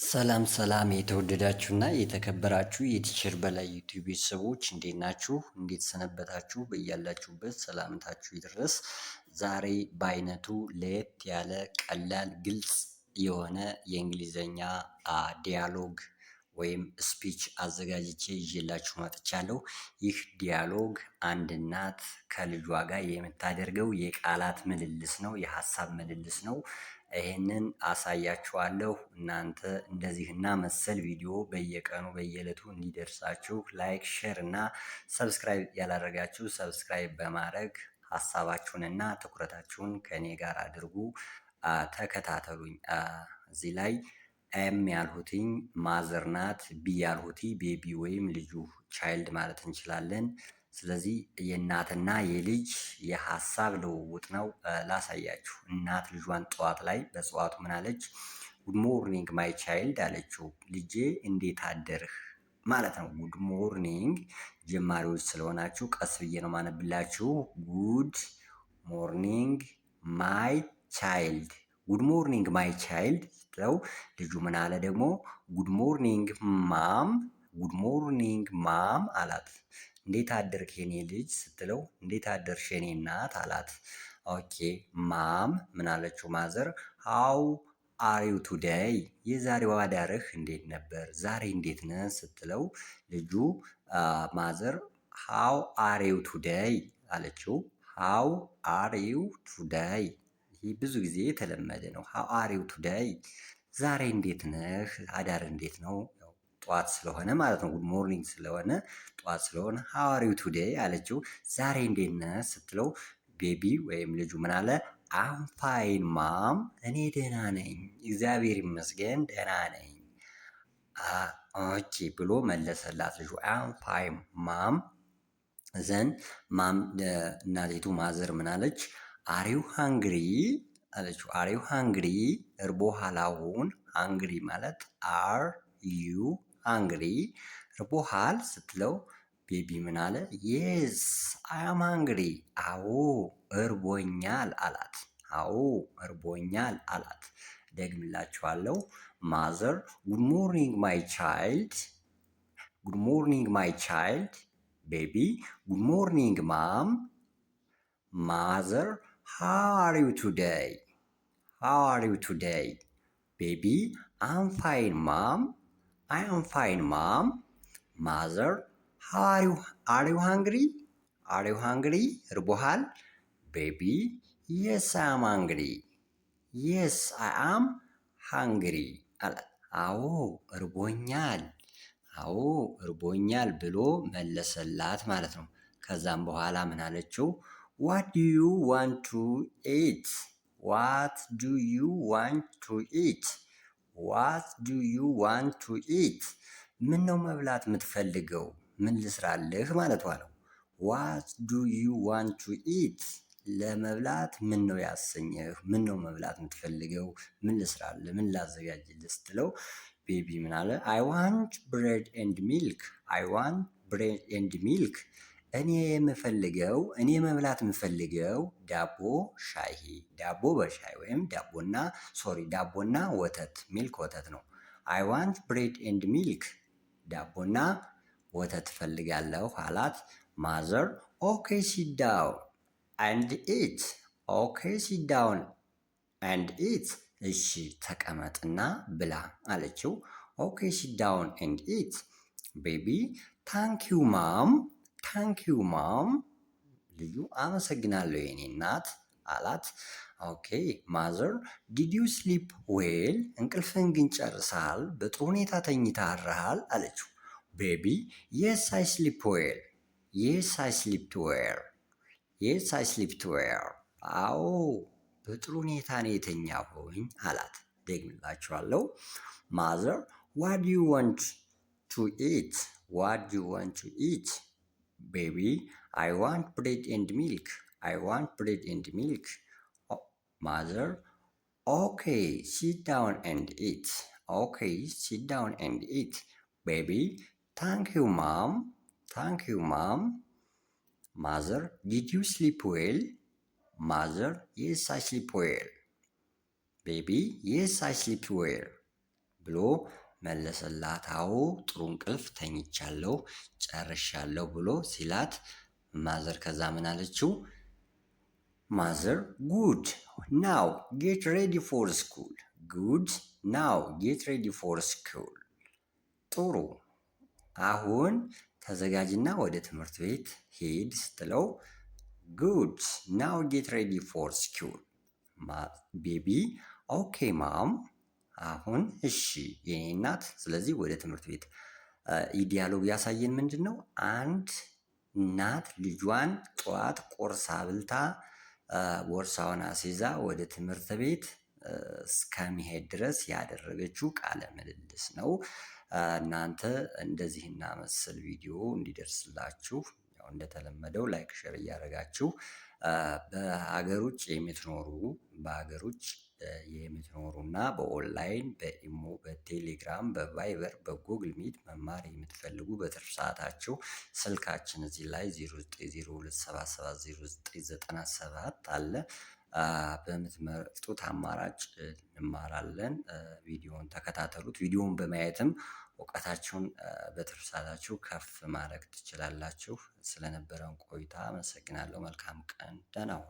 ሰላም ሰላም የተወደዳችሁና የተከበራችሁ የቲቸር በላይ ዩቲዩብ ቤተሰቦች እንዴት ናችሁ? እንዴት ሰነበታችሁ? በያላችሁበት ሰላምታችሁ ይድረስ። ዛሬ በአይነቱ ለየት ያለ ቀላል ግልጽ የሆነ የእንግሊዘኛ ዲያሎግ ወይም ስፒች አዘጋጅቼ ይዤላችሁ መጥቻለሁ። ይህ ዲያሎግ አንድ እናት ከልጇ ጋር የምታደርገው የቃላት ምልልስ ነው፣ የሀሳብ ምልልስ ነው። ይሄንን አሳያችኋለሁ። እናንተ እንደዚህና መሰል ቪዲዮ በየቀኑ በየዕለቱ እንዲደርሳችሁ ላይክ፣ ሼር እና ሰብስክራይብ ያላደረጋችሁ ሰብስክራይብ በማድረግ ሀሳባችሁንና ትኩረታችሁን ከእኔ ጋር አድርጉ። ተከታተሉኝ። እዚህ ላይ ኤም ያልሁትኝ ማዘር ናት፣ ቢ ያልሁት ቤቢ ወይም ልጁ ቻይልድ ማለት እንችላለን። ስለዚህ የእናትና የልጅ የሀሳብ ልውውጥ ነው። ላሳያችሁ። እናት ልጇን ጠዋት ላይ በጠዋቱ ምን አለች? ጉድ ሞርኒንግ ማይ ቻይልድ አለችው። ልጄ እንዴት አደርህ ማለት ነው። ጉድ ሞርኒንግ ጀማሪዎች ስለሆናችሁ ቀስ ብዬ ነው ማነብላችሁ። ጉድ ሞርኒንግ ማይ ቻይልድ፣ ጉድ ሞርኒንግ ማይ ቻይልድ ስትለው ልጁ ምን አለ ደግሞ? ጉድ ሞርኒንግ ማም፣ ጉድ ሞርኒንግ ማም አላት። እንዴት አደርክ የኔ ልጅ ስትለው እንዴት አደርሽ የኔ እናት አላት። ኦኬ ማም ምን አለችው? ማዘር ሃው አር ዩ ቱዴይ፣ የዛሬው አዳርህ እንዴት ነበር? ዛሬ እንዴት ነህ ስትለው ልጁ ማዘር ሃው አር ዩ ቱዴይ አለችው። ሃው አር ዩ ቱዴይ፣ ይህ ብዙ ጊዜ የተለመደ ነው። ሃው አር ዩ ቱዴይ፣ ዛሬ እንዴት ነህ? አዳር እንዴት ነው? ጠዋት ስለሆነ ማለት ነው። ጉድ ሞርኒንግ ስለሆነ ጠዋት ስለሆነ ሃው አር ዩ ቱዴይ አለችው። ዛሬ እንዴት ነህ ስትለው ቤቢ ወይም ልጁ ምን አለ? አም ፋይን ማም፣ እኔ ደህና ነኝ፣ እግዚአብሔር ይመስገን ደህና ነኝ። ኦኬ ብሎ መለሰላት ልጁ። አም ፋይን ማም። ዘን ማም እናቴቱ ማዘር ምን አለች? አር ዩ ሃንግሪ አለችው። አር ዩ ሃንግሪ፣ እርቦሃል አሁን? ሃንግሪ ማለት አር ዩ ሃንግሪ፣ እርቦሃል ስትለው ቤቢ ምን አለ? የስ አይ አም ሃንግሪ፣ አዎ እርቦኛል አላት። አዎ እርቦኛል አላት። ደግምላችኋለሁ። ማዘር ጉድ ሞርኒንግ ማይ ቻይልድ፣ ጉድ ሞርኒንግ ማይ ቻይልድ። ቤቢ ጉድ ሞርኒንግ ማም። ማዘር ሃው አር ዩ ቱዴይ፣ ሃው አር ዩ ቱዴይ። ቤቢ አም ፋይን ማም፣ አይ አም ፋይን ማም። ማዘር አር ዩ ሃንግሪ፣ አር ዩ ሃንግሪ፣ እርቦሃል? ቤቢ የስ አይ አም ሃንግሪ፣ የስ አይ አም ሃንግሪ አላት። አዎ እርቦኛል፣ አዎ እርቦኛል ብሎ መለሰላት ማለት ነው። ከዛም በኋላ ምን አለችው? ዋት ዱ ዩ ዋንት ቱ ኢት፣ ዋት ዱ ዩ ዋንት ቱ ኢት፣ ዋት ዱ ዩ ዋንት ቱ ኢት። ምን ነው መብላት የምትፈልገው? ምን ልስራልህ ማለቷ ነው። ዋት ዱ ዩ ዋንት ቱ ኢት፣ ለመብላት ምን ነው ያሰኘህ? ምን ነው መብላት የምትፈልገው? ምን ልስራልህ? ምን ላዘጋጅልህ ስትለው ቤቢ ምን አለ? አይ ዋንት ብሬድ ኤንድ ሚልክ፣ አይ ዋንት ብሬድ ኤንድ ሚልክ። እኔ መብላት የምፈልገው ዳቦ ሻይ፣ ዳቦ በሻይ ወይም ዳቦና ወተት፣ ሚልክ ወተት ነው። አይ ዋንት ብሬድ ኤንድ ሚልክ፣ ዳቦና ወተት ፈልጋለሁ አላት። ማዘር ኦኬ ሲት ዳውን አንድ ኢት፣ ኦኬ ሲት ዳውን አንድ ኢት፣ እሺ ተቀመጥና ብላ አለችው። ኦኬ ሲት ዳውን አንድ ኢት። ቤቢ ታንክ ዩ ማም፣ ታንክ ዩ ማም። ልጁ አመሰግናለሁ የኔ እናት አላት። ኦኬ ማዘር ዲድ ዩ ስሊፕ ዌል፣ እንቅልፍን ግን ጨርሰሃል? በጥሩ ሁኔታ ተኝተሃል አለችው። ቤቢ የስ አይ ስሊፕ ዌል፣ የስ አይ ስሊፕ ዌል፣ የስ አይ ስሊፕ ዌል። አዎ በጥሩ ሁኔታ ነው የተኛሁኝ አላት። ደግምላችኋለሁ። ማዘር ዋት ዱ ዩ ዋንት ቱ ኢት፣ ዋት ዱ ዩ ዋንት ቱ ኢት። ቤቢ አይ ዋንት ብሬድ ኤንድ ሚልክ፣ አይ ዋንት ብሬድ ኤንድ ሚልክ። ማዘር ኦኬ ሲት ዳውን ኤንድ ኢት፣ ኦኬ ሲት ዳውን ኤንድ ኢት። ቤቢ ታንክ ዩ ማም፣ ታንክ ዩ ማም። ማዘር ዲድ ዩ ስሊፕ ዌል፣ ማዘር የስ አይ ስሊፕ ዌል። ቤቢ የስ አይ ስሊፕ ዌል ብሎ መለሰላት። አዎ ጥሩ እንቅልፍ ተኝቻለሁ ጨርሻለሁ ብሎ ሲላት ማዘር ከዛ ምን አለችው? ማዘር ጉድ ናው ጌት ሬዲ ፎር ስኩል ጉድ ናው ጌት ሬዲ ፎር ስኩል። ጥሩ አሁን ተዘጋጅና ወደ ትምህርት ቤት ሂድ ስትለው ጉድ ናው ጌት ሬዲ ፎር ስኩል። ቤቢ ኦኬ ማም አሁን እሺ የኔ እናት ስለዚህ ወደ ትምህርት ቤት። ይህ ዲያሎግ ያሳየን ምንድን ነው? አንድ እናት ልጇን ጠዋት ቁርስ አብልታ ቦርሳውን አስይዛ ወደ ትምህርት ቤት እስከሚሄድ ድረስ ያደረገችው ቃለ ምልልስ ነው። እናንተ እንደዚህና መሰል ቪዲዮ እንዲደርስላችሁ ያው እንደተለመደው ላይክ ሼር እያደረጋችሁ በሀገር ውጭ የምትኖሩና በኦንላይን በኢሞ በቴሌግራም በቫይበር በጉግል ሚት መማር የምትፈልጉ በትርፍ ሰዓታችሁ ስልካችን እዚህ ላይ 0902770997 አለ። በምትመርጡት አማራጭ እንማራለን። ቪዲዮውን ተከታተሉት። ቪዲዮውን በማየትም እውቀታችሁን በትርፍ ሰዓታችሁ ከፍ ማድረግ ትችላላችሁ። ስለነበረን ቆይታ አመሰግናለሁ። መልካም ቀን። ደህና ሁኑ።